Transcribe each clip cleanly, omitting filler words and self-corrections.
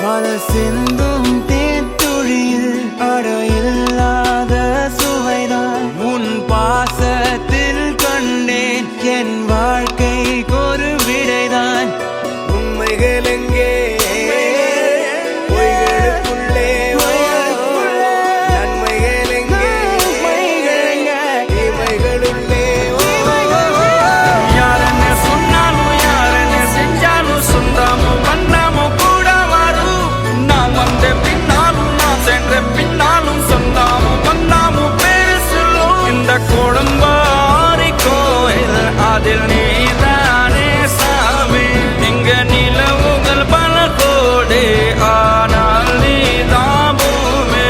பல சிந்தும் தேத்துழியில் அடையில்லாத சுவைதான் உன் பாசத்தில் கண்டேன். என் வாழ்க்கைக்கு ஒரு விடைதான். உண்மைகள் எங்கே கொடும்பாரி கோயில் அதில் நீதானே சாமி. இங்க நிலவுகள் பல கோடி ஆனால் நீதான் பூமி.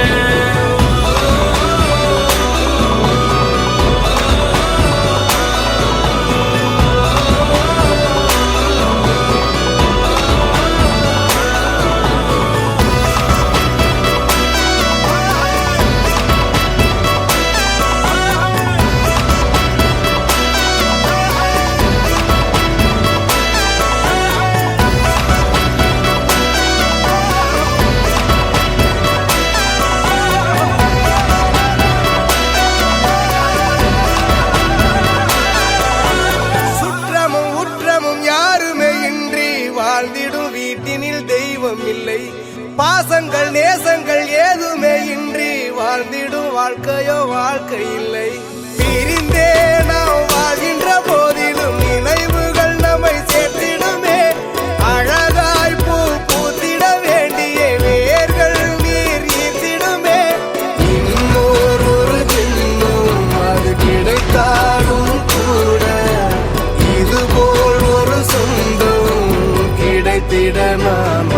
வாழ்ந்திடும் வீட்டினில் தெய்வம் இல்லை. பாசங்கள் நேசங்கள் ஏதுமே இன்றி வாழ்ந்திடும் வாழ்க்கையோ வாழ்க்கை இல்லை. பிரிந்தே நாம் வாழ்கின்ற போதிலும் நினைவுகள் நம்மை சேர்த்திடுமே. அழகாய் பூ பூத்திட வேண்டிய வேர்கள் நீர் ஈர்த்திடுமே. இன்னொரு ஜென்மம் அது கிடைத்தாலும் கூட இதுபோல் ஒரு சொந்தம் கிடைத்திட நாம